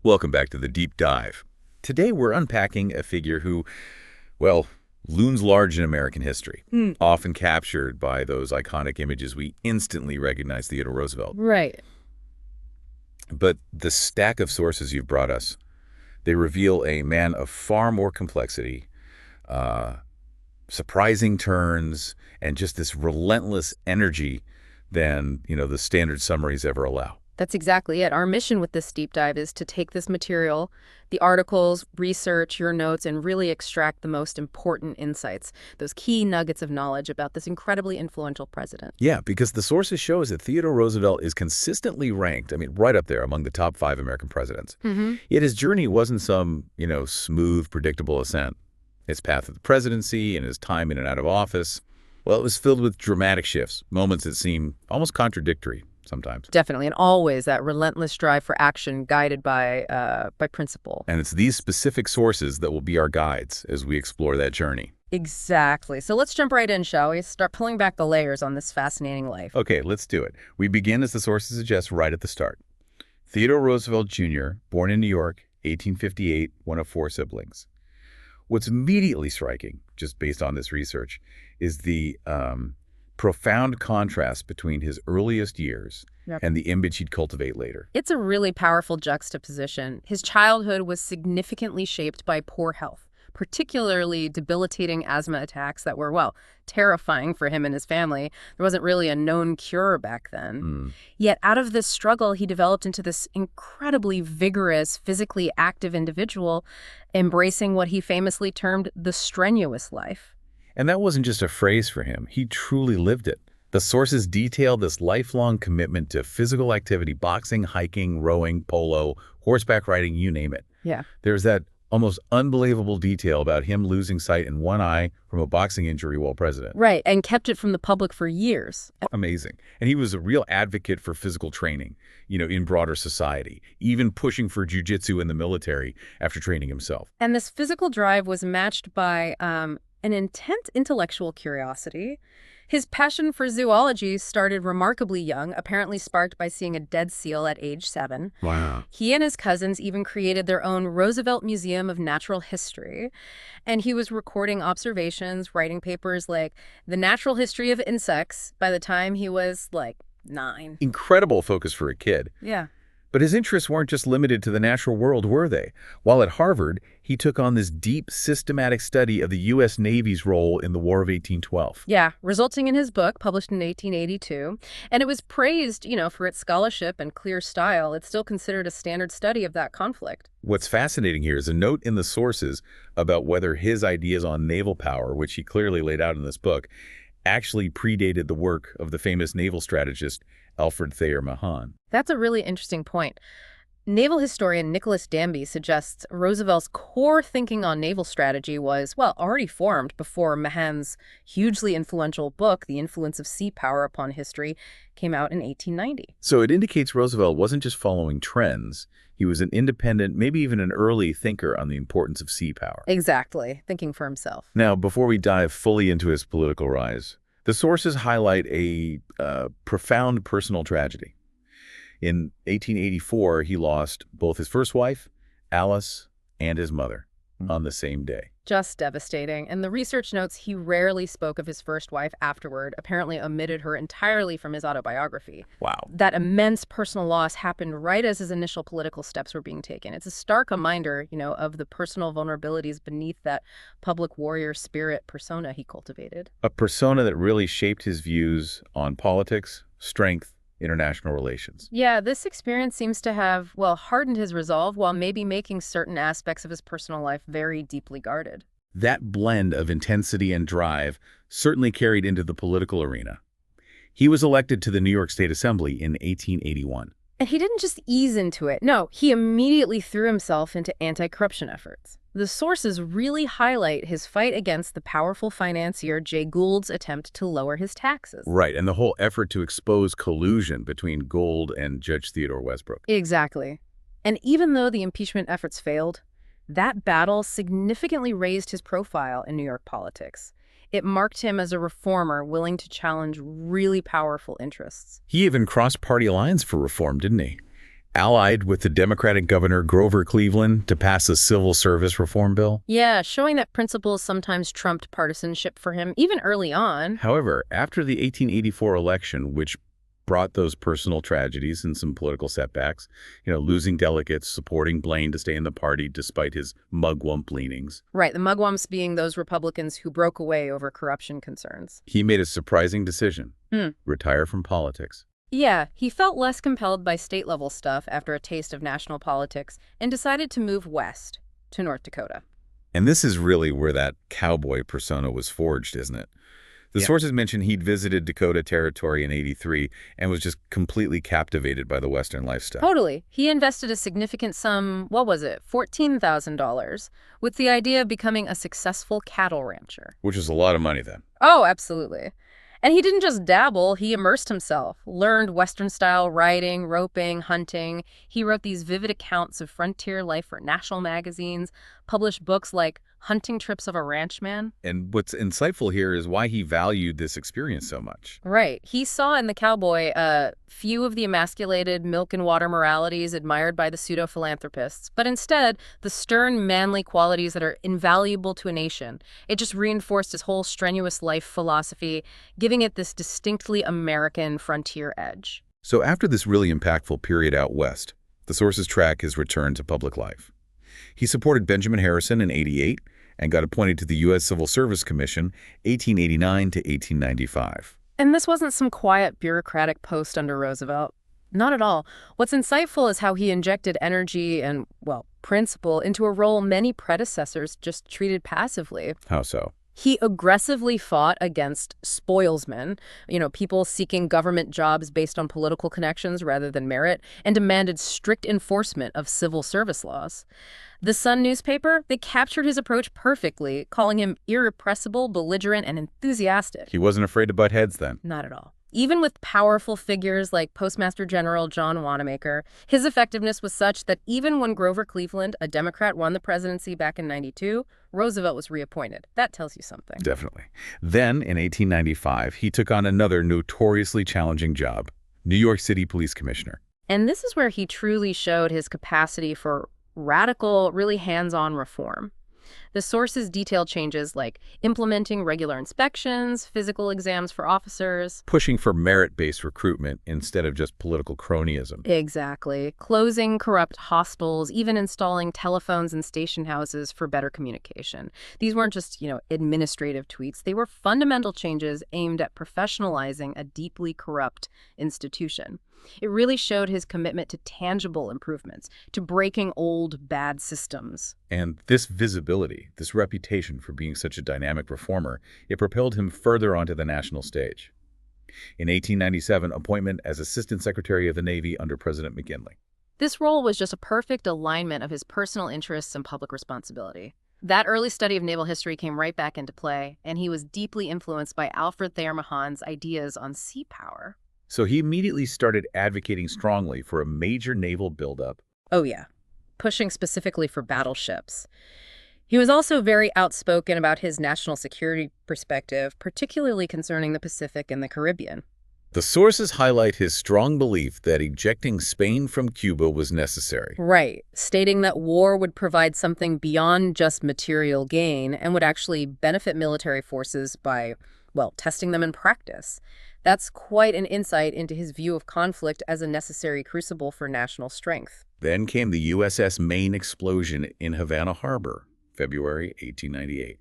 Welcome back to the Deep Dive. Today we're unpacking a figure who, well, looms large in American history, often captured by those iconic images we instantly recognize Theodore Roosevelt. Right. But the stack of sources you've brought us, they reveal a man of far more complexity, uh, surprising turns, and just this relentless energy than, the standard summaries ever allow. That's exactly it. Our mission with this deep dive is to take this material, the articles, research, your notes, and really extract the most important insights, those key nuggets of knowledge about this incredibly influential president. Yeah, because the sources show us that Theodore Roosevelt is consistently ranked, right up there among the top 5 American presidents. Yet his journey wasn't some, smooth, predictable ascent. His path to the presidency and his time in and out of office, well, it was filled with dramatic shifts, moments that seem almost contradictory sometimes. Definitely, and always that relentless drive for action guided by principle. And it's these specific sources that will be our guides as we explore that journey. Exactly. So let's jump right in, shall we? Start pulling back the layers on this fascinating life. Okay, let's do it. We begin, as the sources suggest, right at the start. Theodore Roosevelt Jr., born in New York, 1858, one of 4 siblings. What's immediately striking, just based on this research, is the profound contrast between his earliest years and the image he'd cultivate later. It's a really powerful juxtaposition. His childhood was significantly shaped by poor health, particularly debilitating asthma attacks that were, well, terrifying for him and his family. There wasn't really a known cure back then. Yet out of this struggle, he developed into this incredibly vigorous, physically active individual, embracing what he famously termed the strenuous life. And that wasn't just a phrase for him. He truly lived it. The sources detail this lifelong commitment to physical activity: boxing, hiking, rowing, polo, horseback riding, you name it. Yeah. There's that almost unbelievable detail about him losing sight in one eye from a boxing injury while president. Right, and kept it from the public for years. Amazing. And he was a real advocate for physical training, in broader society, even pushing for jiu-jitsu in the military after training himself. And this physical drive was matched by an intense intellectual curiosity. His passion for zoology started remarkably young, apparently sparked by seeing a dead seal at age 7. Wow. He and his cousins even created their own Roosevelt Museum of Natural History. And he was recording observations, writing papers like The Natural History of Insects by the time he was, 9. Incredible focus for a kid. Yeah. But his interests weren't just limited to the natural world, were they? While at Harvard, he took on this deep, systematic study of the U.S. Navy's role in the War of 1812. Yeah, resulting in his book, published in 1882. And it was praised, for its scholarship and clear style. It's still considered a standard study of that conflict. What's fascinating here is a note in the sources about whether his ideas on naval power, which he clearly laid out in this book, actually predated the work of the famous naval strategist Alfred Thayer Mahan. That's a really interesting point. Naval historian Nicholas Danby suggests Roosevelt's core thinking on naval strategy was, already formed before Mahan's hugely influential book, The Influence of Sea Power Upon History, came out in 1890. So it indicates Roosevelt wasn't just following trends. He was an independent, maybe even an early thinker on the importance of sea power. Exactly, thinking for himself. Now, before we dive fully into his political rise, the sources highlight a profound personal tragedy. In 1884, he lost both his first wife, Alice, and his mother on the same day. Just devastating. And the research notes he rarely spoke of his first wife afterward, apparently omitted her entirely from his autobiography. Wow. That immense personal loss happened right as his initial political steps were being taken. It's a stark reminder, of the personal vulnerabilities beneath that public warrior spirit persona he cultivated. A persona that really shaped his views on politics, strength, international relations. Yeah, this experience seems to have, hardened his resolve while maybe making certain aspects of his personal life very deeply guarded. That blend of intensity and drive certainly carried into the political arena. He was elected to the New York State Assembly in 1881. And he didn't just ease into it. No, he immediately threw himself into anti-corruption efforts. The sources really highlight his fight against the powerful financier Jay Gould's attempt to lower his taxes. Right, and the whole effort to expose collusion between Gould and Judge Theodore Westbrook. Exactly. And even though the impeachment efforts failed, that battle significantly raised his profile in New York politics. It marked him as a reformer willing to challenge really powerful interests. He even crossed party lines for reform, didn't he? allied with the Democratic governor Grover Cleveland to pass a civil service reform bill. Yeah, showing that principles sometimes trumped partisanship for him, even early on. However, after the 1884 election, which brought those personal tragedies and some political setbacks, losing delegates, supporting Blaine to stay in the party despite his mugwump leanings, Right, the mugwumps being those Republicans who broke away over corruption concerns. he made a surprising decision: retire from politics. Yeah, he felt less compelled by state-level stuff after a taste of national politics and decided to move west to North Dakota. And this is really where that cowboy persona was forged, isn't it? The sources mention he'd visited Dakota Territory in '83 and was just completely captivated by the Western lifestyle. Totally. He invested a significant sum, what was it, $14,000, with the idea of becoming a successful cattle rancher. Which was a lot of money then. Oh, absolutely. And he didn't just dabble, he immersed himself, learned Western-style riding, roping, hunting. He wrote these vivid accounts of frontier life for national magazines, published books like Hunting Trips of a Ranchman. And what's insightful here is why he valued this experience so much. Right. He saw in the cowboy few of the emasculated milk and water moralities admired by the pseudo-philanthropists, but instead the stern, manly qualities that are invaluable to a nation. It just reinforced his whole strenuous life philosophy, giving it this distinctly American frontier edge. So after this really impactful period out west, the sources track his return to public life. He supported Benjamin Harrison in '88 and got appointed to the U.S. Civil Service Commission 1889 to 1895. And this wasn't some quiet bureaucratic post under Roosevelt. Not at all. What's insightful is how he injected energy and, well, principle into a role many predecessors just treated passively. How so? He aggressively fought against spoilsmen, people seeking government jobs based on political connections rather than merit, and demanded strict enforcement of civil service laws. The Sun newspaper, they captured his approach perfectly, calling him irrepressible, belligerent, and enthusiastic. He wasn't afraid to butt heads then. Not at all. Even with powerful figures like Postmaster General John Wanamaker, his effectiveness was such that even when Grover Cleveland, a Democrat, won the presidency back in '92, Roosevelt was reappointed. That tells you something. Definitely. Then, in 1895, he took on another notoriously challenging job: New York City Police Commissioner. And this is where he truly showed his capacity for radical, really hands-on reform. The sources detail changes like implementing regular inspections, physical exams for officers. Pushing for merit-based recruitment instead of just political cronyism. Exactly. Closing corrupt hostels, even installing telephones in station houses for better communication. These weren't just, administrative tweaks. They were fundamental changes aimed at professionalizing a deeply corrupt institution. It really showed his commitment to tangible improvements, to breaking old, bad systems. And this visibility, this reputation for being such a dynamic reformer, it propelled him further onto the national stage. In 1897, appointment as Assistant Secretary of the Navy under President McKinley. This role was just a perfect alignment of his personal interests and public responsibility. That early study of naval history came right back into play, and he was deeply influenced by Alfred Thayer Mahan's ideas on sea power. So he immediately started advocating strongly for a major naval buildup. Oh yeah, pushing specifically for battleships. He was also very outspoken about his national security perspective, particularly concerning the Pacific and the Caribbean. The sources highlight his strong belief that ejecting Spain from Cuba was necessary. Right, stating that war would provide something beyond just material gain and would actually benefit military forces by, testing them in practice. That's quite an insight into his view of conflict as a necessary crucible for national strength. Then came the USS Maine explosion in Havana Harbor, February 1898,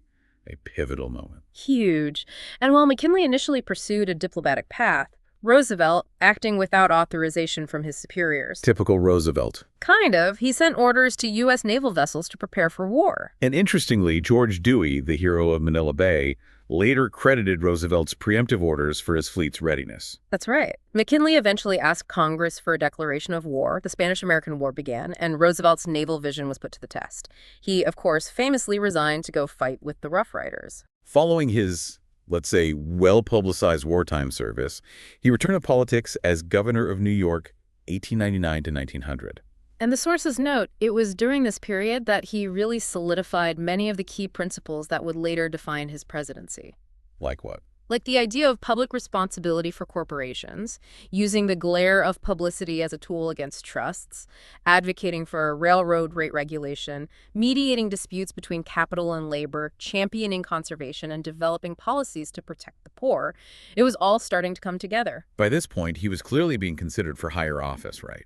a pivotal moment. Huge. And while McKinley initially pursued a diplomatic path, Roosevelt, acting without authorization from his superiors. Typical Roosevelt. Kind of. He sent orders to U.S. naval vessels to prepare for war. And interestingly, George Dewey, the hero of Manila Bay, later credited Roosevelt's preemptive orders for his fleet's readiness. That's right. McKinley eventually asked Congress for a declaration of war. The Spanish-American War began, and Roosevelt's naval vision was put to the test. He, of course, famously resigned to go fight with the Rough Riders. Following his, let's say, well-publicized wartime service, he returned to politics as governor of New York, 1899 to 1900. And the sources note it was during this period that he really solidified many of the key principles that would later define his presidency. Like what? Like the idea of public responsibility for corporations, using the glare of publicity as a tool against trusts, advocating for railroad rate regulation, mediating disputes between capital and labor, championing conservation, and developing policies to protect the poor. It was all starting to come together. By this point, he was clearly being considered for higher office, right?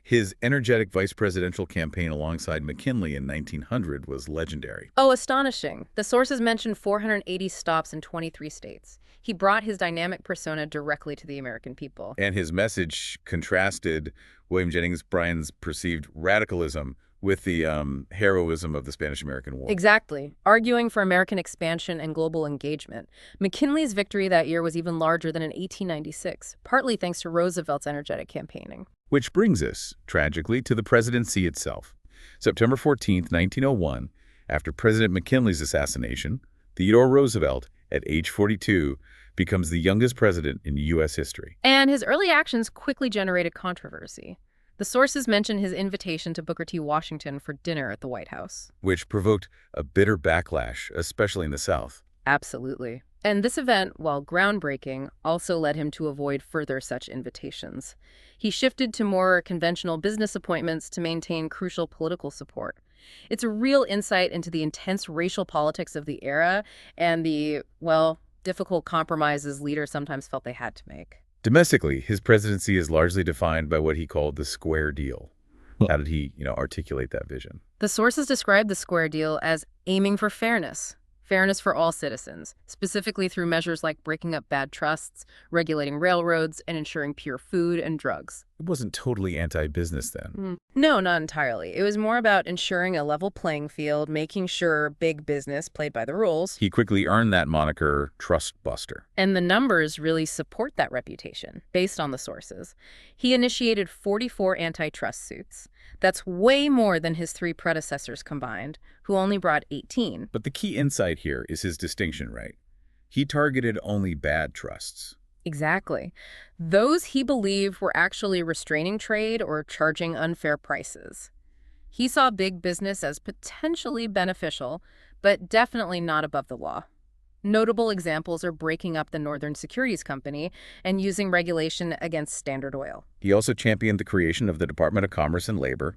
His energetic vice presidential campaign alongside McKinley in 1900 was legendary. Oh, astonishing. The sources mention 480 stops in 23 states. He brought his dynamic persona directly to the American people. And his message contrasted William Jennings Bryan's perceived radicalism with the heroism of the Spanish-American War. Exactly. Arguing for American expansion and global engagement. McKinley's victory that year was even larger than in 1896, partly thanks to Roosevelt's energetic campaigning. Which brings us, tragically, to the presidency itself. September 14, 1901, after President McKinley's assassination, Theodore Roosevelt, at age 42, becomes the youngest president in U.S. history. And his early actions quickly generated controversy. The sources mention his invitation to Booker T. Washington for dinner at the White House. Which provoked a bitter backlash, especially in the South. Absolutely. And this event, while groundbreaking, also led him to avoid further such invitations. He shifted to more conventional business appointments to maintain crucial political support. It's a real insight into the intense racial politics of the era and the, well, difficult compromises leaders sometimes felt they had to make. Domestically, his presidency is largely defined by what he called the square deal. How did he, articulate that vision? The sources describe the square deal as aiming for fairness. Fairness for all citizens, specifically through measures like breaking up bad trusts, regulating railroads, and ensuring pure food and drugs. It wasn't totally anti-business then. No, not entirely. It was more about ensuring a level playing field, making sure big business played by the rules. He quickly earned that moniker, Trust Buster. And the numbers really support that reputation, based on the sources. He initiated 44 antitrust suits. That's way more than his 3 predecessors combined, who only brought 18. But the key insight here is his distinction, right? He targeted only bad trusts. Exactly. Those he believed were actually restraining trade or charging unfair prices. He saw big business as potentially beneficial, but definitely not above the law. Notable examples are breaking up the Northern Securities Company and using regulation against Standard Oil. He also championed the creation of the Department of Commerce and Labor.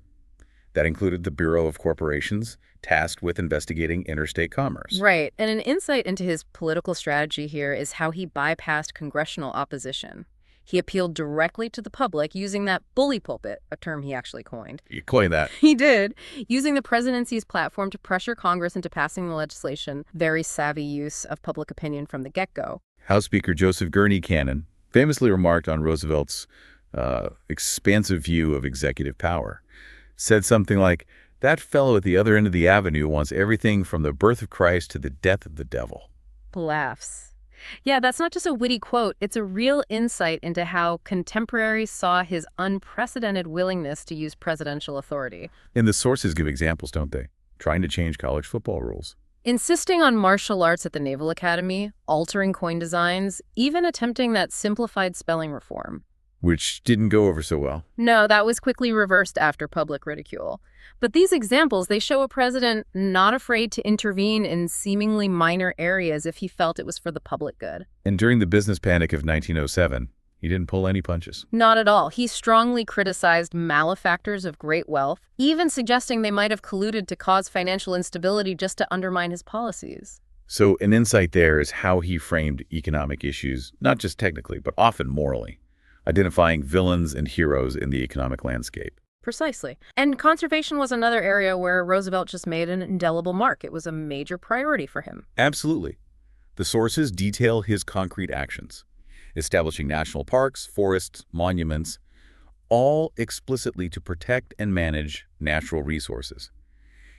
That included the Bureau of Corporations, tasked with investigating interstate commerce. Right, and an insight into his political strategy here is how he bypassed congressional opposition. He appealed directly to the public using that bully pulpit, a term he actually coined. You coined that. He did, using the presidency's platform to pressure Congress into passing the legislation. Very savvy use of public opinion from the get-go. House Speaker Joseph Gurney Cannon famously remarked on Roosevelt's expansive view of executive power. Said something like, "That fellow at the other end of the avenue wants everything from the birth of Christ to the death of the devil." Laughs. Yeah, that's not just a witty quote. It's a real insight into how contemporaries saw his unprecedented willingness to use presidential authority. And the sources give examples, don't they? Trying to change college football rules. Insisting on martial arts at the Naval Academy, altering coin designs, even attempting that simplified spelling reform. Which didn't go over so well. No, that was quickly reversed after public ridicule. But these examples, they show a president not afraid to intervene in seemingly minor areas if he felt it was for the public good. And during the business panic of 1907, he didn't pull any punches. Not at all. He strongly criticized malefactors of great wealth, even suggesting they might have colluded to cause financial instability just to undermine his policies. So an insight there is how he framed economic issues, not just technically, but often morally, identifying villains and heroes in the economic landscape. Precisely. And conservation was another area where Roosevelt just made an indelible mark. It was a major priority for him. Absolutely. The sources detail his concrete actions, establishing national parks, forests, monuments, all explicitly to protect and manage natural resources.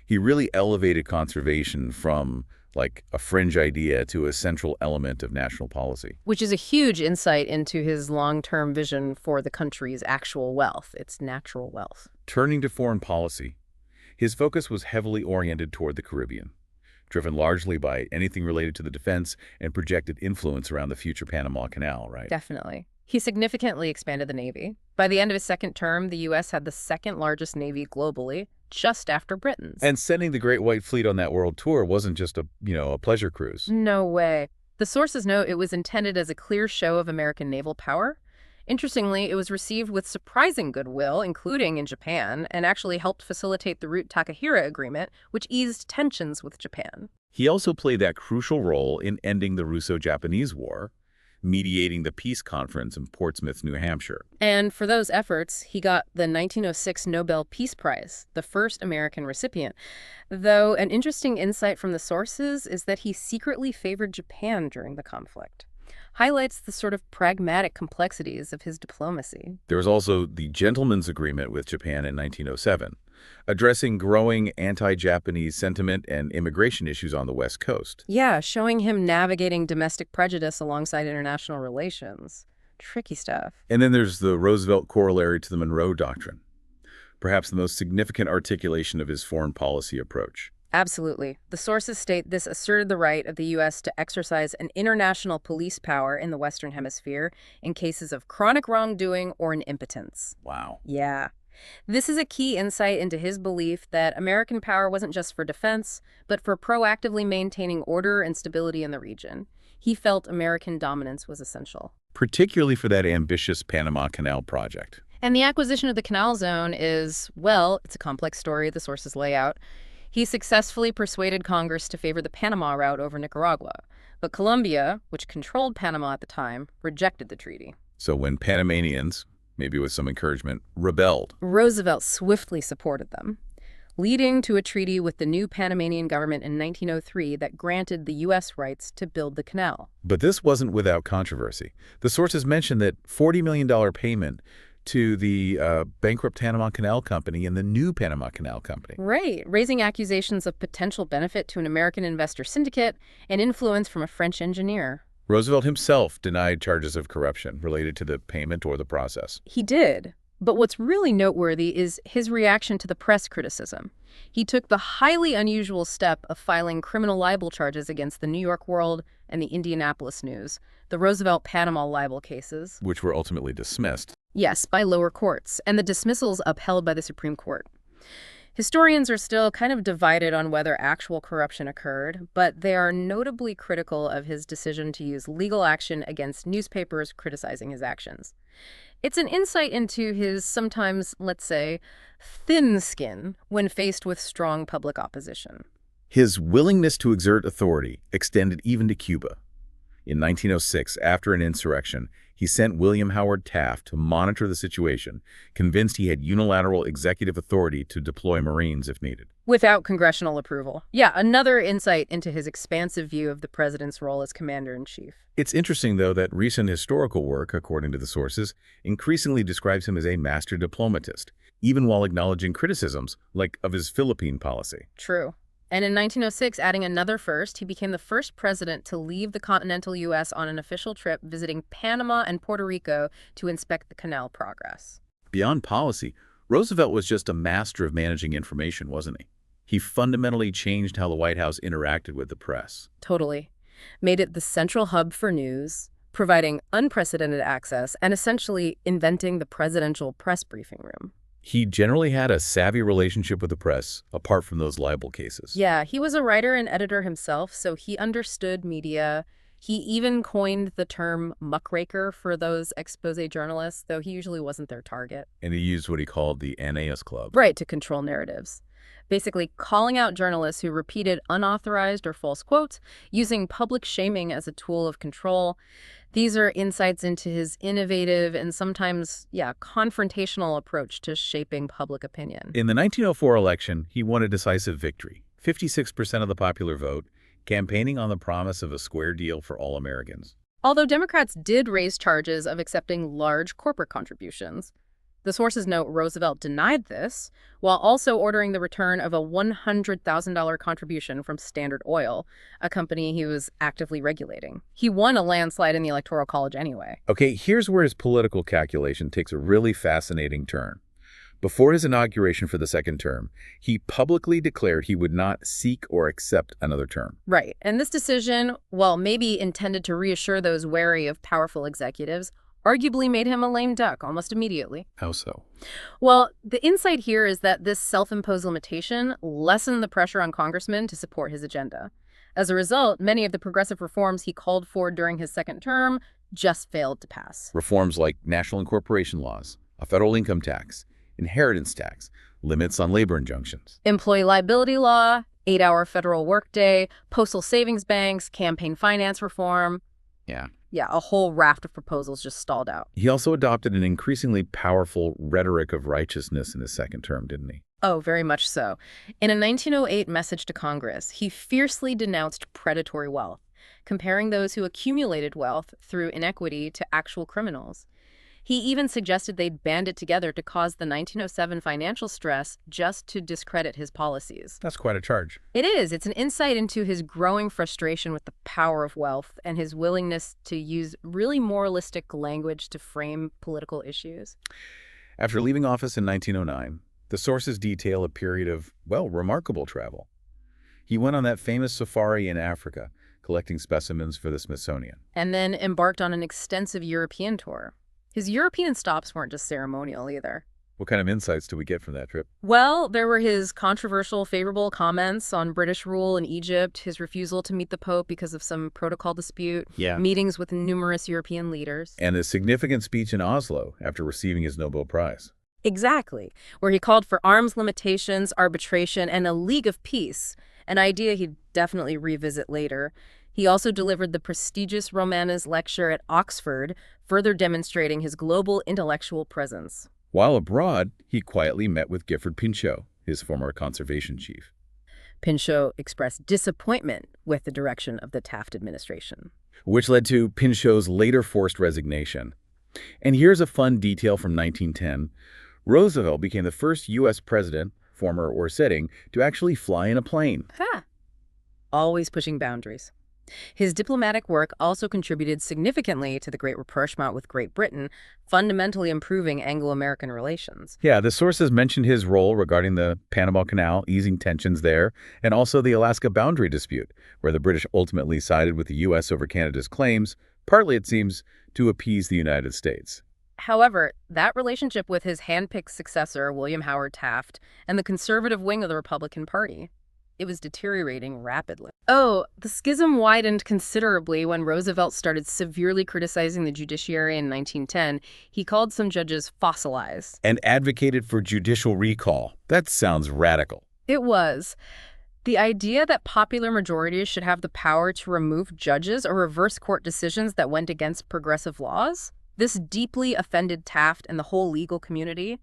He really elevated conservation from like a fringe idea to a central element of national policy. Which is a huge insight into his long-term vision for the country's actual wealth, its natural wealth. Turning to foreign policy, his focus was heavily oriented toward the Caribbean, driven largely by anything related to the defense and projected influence around the future Panama Canal, right? Definitely. He significantly expanded the Navy. By the end of his second term, the U.S. had the second largest Navy globally, just after Britain's. And sending the Great White Fleet on that world tour wasn't just a pleasure cruise. No way. The sources note it was intended as a clear show of American naval power. Interestingly, it was received with surprising goodwill, including in Japan, and actually helped facilitate the Root-Takahira Agreement, which eased tensions with Japan. He also played that crucial role in ending the Russo-Japanese War, mediating the peace conference in Portsmouth, New Hampshire. And for those efforts, he got the 1906 Nobel Peace Prize, the first American recipient. Though an interesting insight from the sources is that he secretly favored Japan during the conflict. Highlights the sort of pragmatic complexities of his diplomacy. There was also the Gentleman's Agreement with Japan in 1907, addressing growing anti-Japanese sentiment and immigration issues on the West Coast. Yeah, showing him navigating domestic prejudice alongside international relations. Tricky stuff. And then there's the Roosevelt corollary to the Monroe Doctrine, perhaps the most significant articulation of his foreign policy approach. Absolutely. The sources state this asserted the right of the U.S. to exercise an international police power in the Western Hemisphere in cases of chronic wrongdoing or an impotence. Wow. Yeah. This is a key insight into his belief that American power wasn't just for defense, but for proactively maintaining order and stability in the region. He felt American dominance was essential. Particularly for that ambitious Panama Canal project. And the acquisition of the Canal Zone is, well, it's a complex story the sources lay out. He successfully persuaded Congress to favor the Panama route over Nicaragua. But Colombia, which controlled Panama at the time, rejected the treaty. So when Panamanians, maybe with some encouragement, rebelled, Roosevelt swiftly supported them, leading to a treaty with the new Panamanian government in 1903 that granted the U.S. rights to build the canal. But this wasn't without controversy. The sources mentioned that $40 million payment to the bankrupt Panama Canal Company and the new Panama Canal Company. Right, raising accusations of potential benefit to an American investor syndicate and influence from a French engineer. Roosevelt himself denied charges of corruption related to the payment or the process. He did. But what's really noteworthy is his reaction to the press criticism. He took the highly unusual step of filing criminal libel charges against the New York World and the Indianapolis News, the Roosevelt Panama libel cases. Which were ultimately dismissed. Yes, by lower courts, and the dismissals upheld by the Supreme Court. Historians are still kind of divided on whether actual corruption occurred, but they are notably critical of his decision to use legal action against newspapers criticizing his actions. It's an insight into his sometimes, let's say, thin skin when faced with strong public opposition. His willingness to exert authority extended even to Cuba. In 1906, after an insurrection, he sent William Howard Taft to monitor the situation, convinced he had unilateral executive authority to deploy Marines if needed. Without congressional approval. Yeah, another insight into his expansive view of the president's role as commander-in-chief. It's interesting, though, that recent historical work, according to the sources, increasingly describes him as a master diplomatist, even while acknowledging criticisms, like of his Philippine policy. True. And in 1906, adding another first, he became the first president to leave the continental U.S. on an official trip visiting Panama and Puerto Rico to inspect the canal progress. Beyond policy, Roosevelt was just a master of managing information, wasn't he? He fundamentally changed how the White House interacted with the press. Totally. Made it the central hub for news, providing unprecedented access, and essentially inventing the presidential press briefing room. He generally had a savvy relationship with the press, apart from those libel cases. Yeah, he was a writer and editor himself, so he understood media. He even coined the term muckraker for those expose journalists, though he usually wasn't their target. And he used what he called the Aeneas Club. Right, to control narratives. Basically calling out journalists who repeated unauthorized or false quotes, using public shaming as a tool of control. These are insights into his innovative and sometimes, confrontational approach to shaping public opinion. In the 1904 election, he won a decisive victory, 56% of the popular vote, campaigning on the promise of a square deal for all Americans. Although Democrats did raise charges of accepting large corporate contributions, the sources note Roosevelt denied this, while also ordering the return of a $100,000 contribution from Standard Oil, a company he was actively regulating. He won a landslide in the Electoral College anyway. Okay, here's where his political calculation takes a really fascinating turn. Before his inauguration for the second term, he publicly declared he would not seek or accept another term. Right, and this decision, while maybe intended to reassure those wary of powerful executives, arguably made him a lame duck almost immediately. How so? Well, the insight here is that this self-imposed limitation lessened the pressure on congressmen to support his agenda. As a result, many of the progressive reforms he called for during his second term just failed to pass. Reforms like national incorporation laws, a federal income tax, inheritance tax, limits on labor injunctions. Employee liability law, 8-hour federal workday, postal savings banks, campaign finance reform. Yeah. Yeah, a whole raft of proposals just stalled out. He also adopted an increasingly powerful rhetoric of righteousness in his second term, didn't he? Oh, very much so. In a 1908 message to Congress, he fiercely denounced predatory wealth, comparing those who accumulated wealth through inequity to actual criminals. He even suggested they'd band it together to cause the 1907 financial stress just to discredit his policies. That's quite a charge. It is. It's an insight into his growing frustration with the power of wealth and his willingness to use really moralistic language to frame political issues. After leaving office in 1909, the sources detail a period of, well, remarkable travel. He went on that famous safari in Africa, collecting specimens for the Smithsonian. And then embarked on an extensive European tour. His European stops weren't just ceremonial either. What kind of insights do we get from that trip? Well, there were his controversial favorable comments on British rule in Egypt, his refusal to meet the Pope because of some protocol dispute, meetings with numerous European leaders. And a significant speech in Oslo after receiving his Nobel Prize. Exactly, where he called for arms limitations, arbitration, and a League of Peace, an idea he'd definitely revisit later. He also delivered the prestigious Romanes lecture at Oxford, further demonstrating his global intellectual presence. While abroad, he quietly met with Gifford Pinchot, his former conservation chief. Pinchot expressed disappointment with the direction of the Taft administration, which led to Pinchot's later forced resignation. And here's a fun detail from 1910. Roosevelt became the first U.S. president, former or sitting, to actually fly in a plane. Always pushing boundaries. His diplomatic work also contributed significantly to the Great Rapprochement with Great Britain, fundamentally improving Anglo-American relations. Yeah, the sources mentioned his role regarding the Panama Canal, easing tensions there, and also the Alaska boundary dispute, where the British ultimately sided with the U.S. over Canada's claims, partly, it seems, to appease the United States. However, that relationship with his handpicked successor, William Howard Taft, and the conservative wing of the Republican Party, it was deteriorating rapidly. Oh, the schism widened considerably when Roosevelt started severely criticizing the judiciary in 1910. He called some judges fossilized. And advocated for judicial recall. That sounds radical. It was. The idea that popular majorities should have the power to remove judges or reverse court decisions that went against progressive laws, this deeply offended Taft and the whole legal community.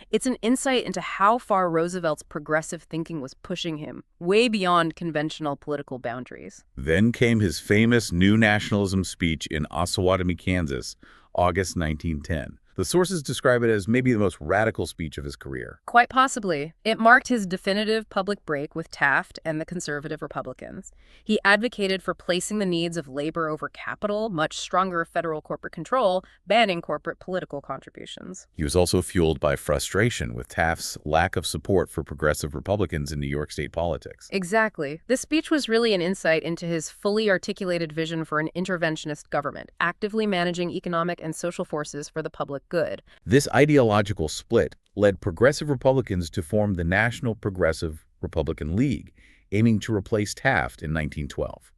It's an insight into how far Roosevelt's progressive thinking was pushing him, way beyond conventional political boundaries. Then came his famous New Nationalism speech in Osawatomie, Kansas, August 1910. The sources describe it as maybe the most radical speech of his career. Quite possibly. It marked his definitive public break with Taft and the conservative Republicans. He advocated for placing the needs of labor over capital, much stronger federal corporate control, banning corporate political contributions. He was also fueled by frustration with Taft's lack of support for progressive Republicans in New York state politics. Exactly. This speech was really an insight into his fully articulated vision for an interventionist government, actively managing economic and social forces for the public good. This ideological split led progressive Republicans to form the National Progressive Republican League, aiming to replace Taft in 1912.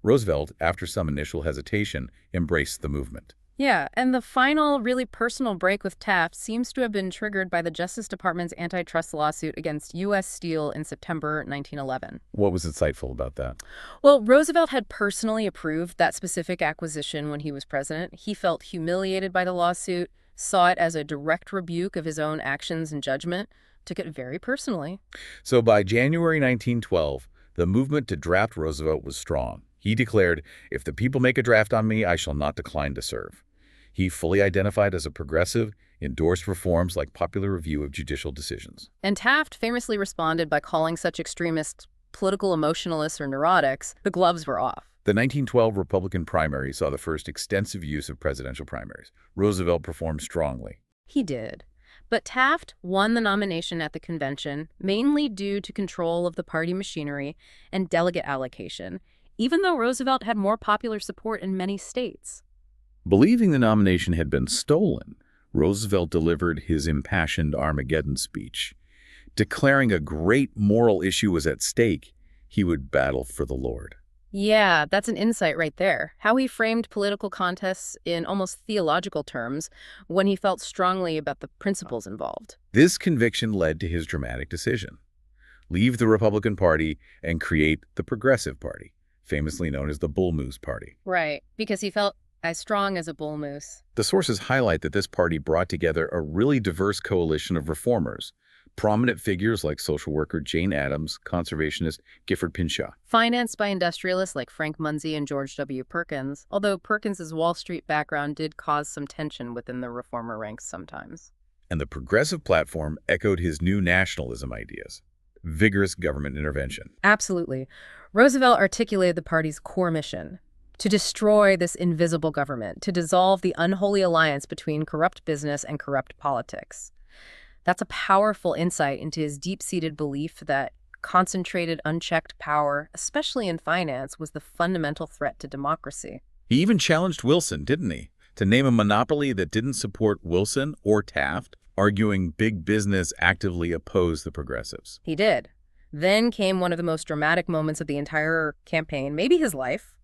Roosevelt, after some initial hesitation, embraced the movement. Yeah, and the final, really personal break with Taft seems to have been triggered by the Justice Department's antitrust lawsuit against U.S. Steel in September 1911. What was insightful about that? Well, Roosevelt had personally approved that specific acquisition when he was president. He felt humiliated by the lawsuit, saw it as a direct rebuke of his own actions and judgment, took it very personally. So by January 1912, the movement to draft Roosevelt was strong. He declared, "If the people make a draft on me, I shall not decline to serve." He fully identified as a progressive, endorsed reforms like popular review of judicial decisions. And Taft famously responded by calling such extremists political emotionalists or neurotics. The gloves were off. The 1912 Republican primary saw the first extensive use of presidential primaries. Roosevelt performed strongly. He did. But Taft won the nomination at the convention, mainly due to control of the party machinery and delegate allocation, even though Roosevelt had more popular support in many states. Believing the nomination had been stolen, Roosevelt delivered his impassioned Armageddon speech. Declaring a great moral issue was at stake, he would battle for the Lord. Yeah, that's an insight right there. How he framed political contests in almost theological terms when he felt strongly about the principles involved. This conviction led to his dramatic decision: leave the Republican Party and create the Progressive Party, famously known as the Bull Moose Party. Right, because he felt as strong as a bull moose. The sources highlight that this party brought together a really diverse coalition of reformers, prominent figures like social worker Jane Addams, conservationist Gifford Pinchot. Financed by industrialists like Frank Munsey and George W. Perkins, although Perkins's Wall Street background did cause some tension within the reformer ranks sometimes. And the progressive platform echoed his new nationalism ideas: vigorous government intervention. Absolutely. Roosevelt articulated the party's core mission: to destroy this invisible government, to dissolve the unholy alliance between corrupt business and corrupt politics. That's a powerful insight into his deep-seated belief that concentrated, unchecked power, especially in finance, was the fundamental threat to democracy. He even challenged Wilson, didn't he, to name a monopoly that didn't support Wilson or Taft, arguing big business actively opposed the progressives. He did. Then came one of the most dramatic moments of the entire campaign, maybe his life.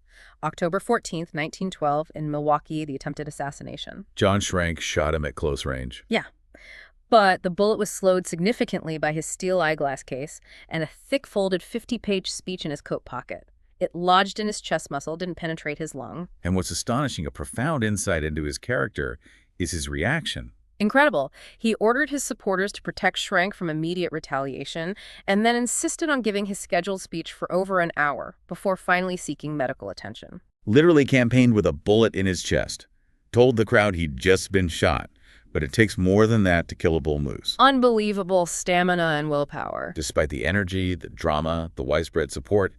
October 14th, 1912, in Milwaukee, the attempted assassination. John Schrank shot him at close range. Yeah. But the bullet was slowed significantly by his steel eyeglass case and a thick folded 50-page speech in his coat pocket. It lodged in his chest muscle, didn't penetrate his lung. And what's astonishing, a profound insight into his character, is his reaction. Incredible. He ordered his supporters to protect Schrank from immediate retaliation and then insisted on giving his scheduled speech for over an hour before finally seeking medical attention. Literally campaigned with a bullet in his chest. Told the crowd he'd just been shot. But it takes more than that to kill a bull moose. Unbelievable stamina and willpower. Despite the energy, the drama, the widespread support,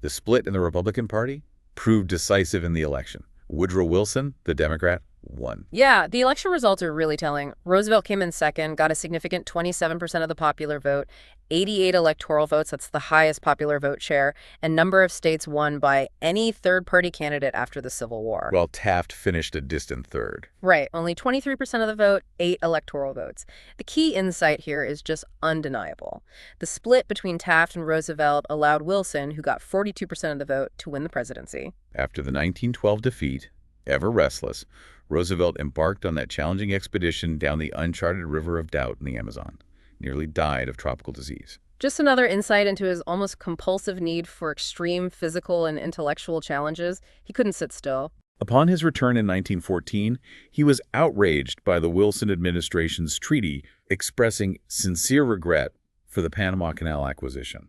the split in the Republican Party proved decisive in the election. Woodrow Wilson, the Democrat, won. Yeah, the election results are really telling. Roosevelt came in second, got a significant 27% of the popular vote, 88 electoral votes, that's the highest popular vote share, and number of states won by any third-party candidate after the Civil War. While Taft finished a distant third. Right, only 23% of the vote, 8 electoral votes. The key insight here is just undeniable. The split between Taft and Roosevelt allowed Wilson, who got 42% of the vote, to win the presidency. After the 1912 defeat, ever restless, Roosevelt embarked on that challenging expedition down the uncharted river of doubt in the Amazon. Nearly died of tropical disease. Just another insight into his almost compulsive need for extreme physical and intellectual challenges. He couldn't sit still. Upon his return in 1914, he was outraged by the Wilson administration's treaty expressing sincere regret for the Panama Canal acquisition.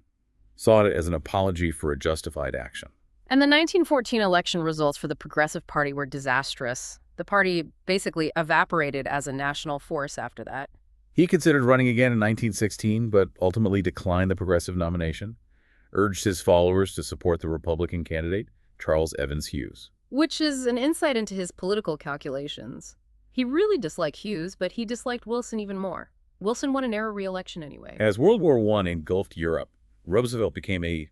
Saw it as an apology for a justified action. And the 1914 election results for the Progressive Party were disastrous. The party basically evaporated as a national force after that. He considered running again in 1916, but ultimately declined the Progressive nomination, urged his followers to support the Republican candidate, Charles Evans Hughes. Which is an insight into his political calculations. He really disliked Hughes, but he disliked Wilson even more. Wilson won a narrow re-election anyway. As World War I engulfed Europe, Roosevelt became a,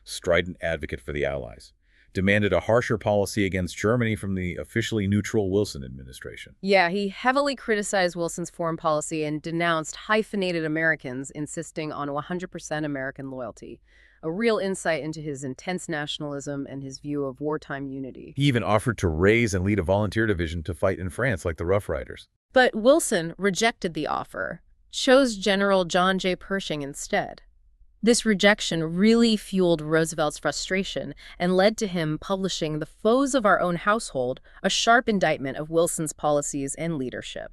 strident advocate for the Allies, demanded a harsher policy against Germany from the officially neutral Wilson administration. Yeah, he heavily criticized Wilson's foreign policy and denounced hyphenated Americans, insisting on 100% American loyalty. A real insight into his intense nationalism and his view of wartime unity. He even offered to raise and lead a volunteer division to fight in France like the Rough Riders. But Wilson rejected the offer, chose General John J. Pershing instead. This rejection really fueled Roosevelt's frustration and led to him publishing The Foes of Our Own Household, a sharp indictment of Wilson's policies and leadership.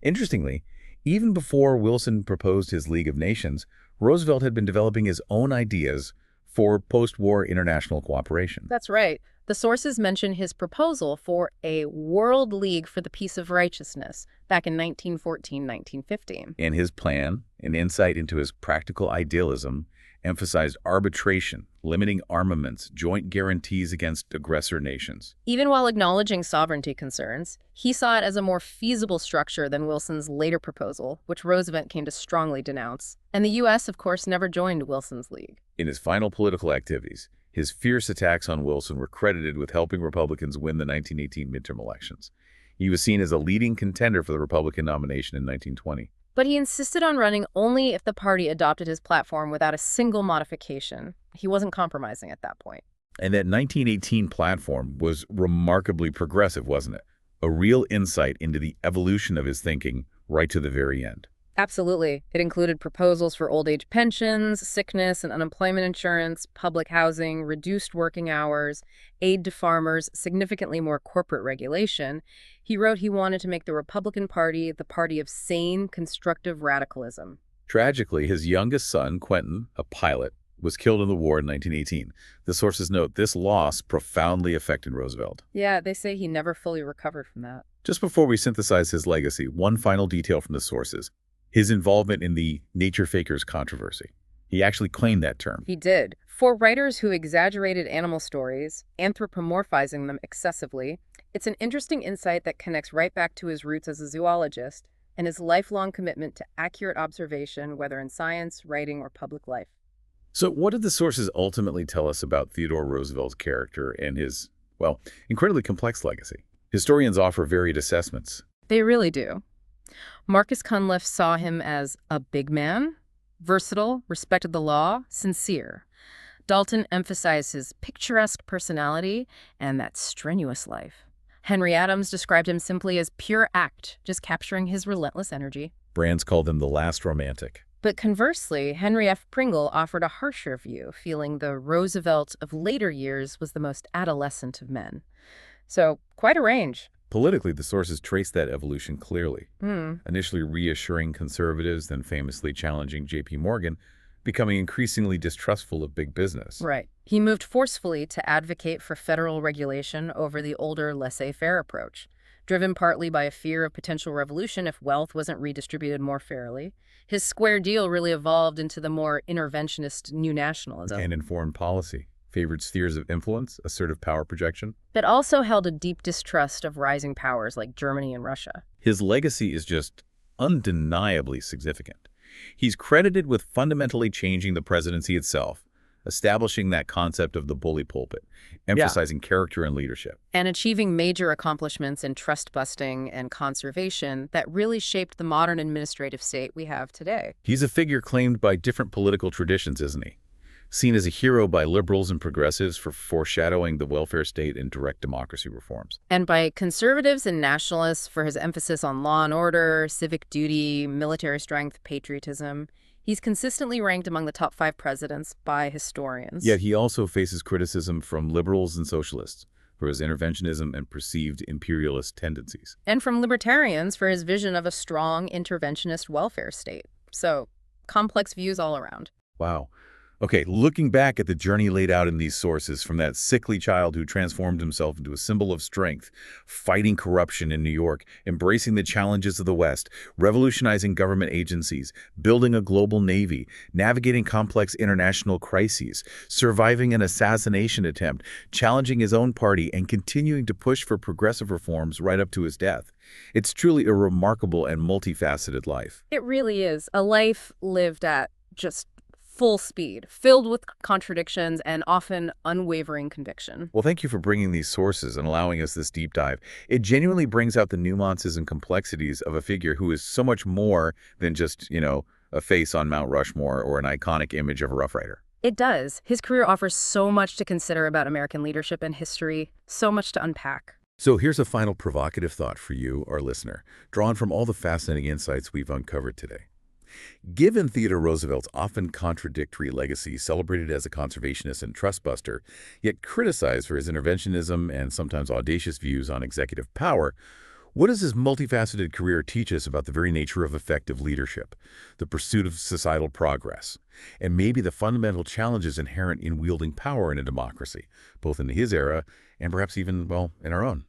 Interestingly, even before Wilson proposed his League of Nations, Roosevelt had been developing his own ideas for post-war international cooperation. That's right. The sources mention his proposal for a World League for the Peace of Righteousness back in 1914-1915. And his plan, an insight into his practical idealism, emphasized arbitration, limiting armaments, joint guarantees against aggressor nations. Even while acknowledging sovereignty concerns, he saw it as a more feasible structure than Wilson's later proposal, which Roosevelt came to strongly denounce. And the U.S., of course, never joined Wilson's League. In his final political activities, his fierce attacks on Wilson were credited with helping Republicans win the 1918 midterm elections. He was seen as a leading contender for the Republican nomination in 1920. But he insisted on running only if the party adopted his platform without a single modification. He wasn't compromising at that point. And that 1918 platform was remarkably progressive, wasn't it? A real insight into the evolution of his thinking right to the very end. Absolutely. It included proposals for old age pensions, sickness and unemployment insurance, public housing, reduced working hours, aid to farmers, significantly more corporate regulation. He wrote he wanted to make the Republican Party the party of sane, constructive radicalism. Tragically, his youngest son, Quentin, a pilot, was killed in the war in 1918. The sources note this loss profoundly affected Roosevelt. Yeah, they say he never fully recovered from that. Just before we synthesize his legacy, one final detail from the sources: his involvement in the nature fakers controversy. He actually claimed that term. He did. For writers who exaggerated animal stories, anthropomorphizing them excessively, it's an interesting insight that connects right back to his roots as a zoologist and his lifelong commitment to accurate observation, whether in science, writing, or public life. So what did the sources ultimately tell us about Theodore Roosevelt's character and his, well, incredibly complex legacy? Historians offer varied assessments. They really do. Marcus Cunliffe saw him as a big man, versatile, respected the law, sincere. Dalton emphasized his picturesque personality and that strenuous life. Henry Adams described him simply as pure act, just capturing his relentless energy. Brands called him the last romantic. But conversely, Henry F. Pringle offered a harsher view, feeling the Roosevelt of later years was the most adolescent of men. So, quite a range. Politically, the sources trace that evolution clearly. Hmm. Initially reassuring conservatives, then famously challenging J.P. Morgan, becoming increasingly distrustful of big business. Right. He moved forcefully to advocate for federal regulation over the older laissez-faire approach, driven partly by a fear of potential revolution if wealth wasn't redistributed more fairly. His square deal really evolved into the more interventionist new nationalism. And in foreign policy, favored spheres of influence, assertive power projection. But also held a deep distrust of rising powers like Germany and Russia. His legacy is just undeniably significant. He's credited with fundamentally changing the presidency itself, establishing that concept of the bully pulpit, emphasizing character and leadership. And achieving major accomplishments in trust busting and conservation that really shaped the modern administrative state we have today. He's a figure claimed by different political traditions, isn't he? Seen as a hero by liberals and progressives for foreshadowing the welfare state and direct democracy reforms. And by conservatives and nationalists for his emphasis on law and order, civic duty, military strength, patriotism. He's consistently ranked among the top 5 presidents by historians. Yet he also faces criticism from liberals and socialists for his interventionism and perceived imperialist tendencies. And from libertarians for his vision of a strong interventionist welfare state. So, complex views all around. Wow. Okay, looking back at the journey laid out in these sources, from that sickly child who transformed himself into a symbol of strength, fighting corruption in New York, embracing the challenges of the West, revolutionizing government agencies, building a global navy, navigating complex international crises, surviving an assassination attempt, challenging his own party, and continuing to push for progressive reforms right up to his death. It's truly a remarkable and multifaceted life. It really is. A life lived at just full speed, filled with contradictions and often unwavering conviction. Well, thank you for bringing these sources and allowing us this deep dive. It genuinely brings out the nuances and complexities of a figure who is so much more than just, a face on Mount Rushmore or an iconic image of a Rough Rider. It does. His career offers so much to consider about American leadership and history, so much to unpack. So here's a final provocative thought for you, our listener, drawn from all the fascinating insights we've uncovered today. Given Theodore Roosevelt's often contradictory legacy, celebrated as a conservationist and trust buster, yet criticized for his interventionism and sometimes audacious views on executive power, what does his multifaceted career teach us about the very nature of effective leadership, the pursuit of societal progress, and maybe the fundamental challenges inherent in wielding power in a democracy, both in his era and perhaps even, in our own?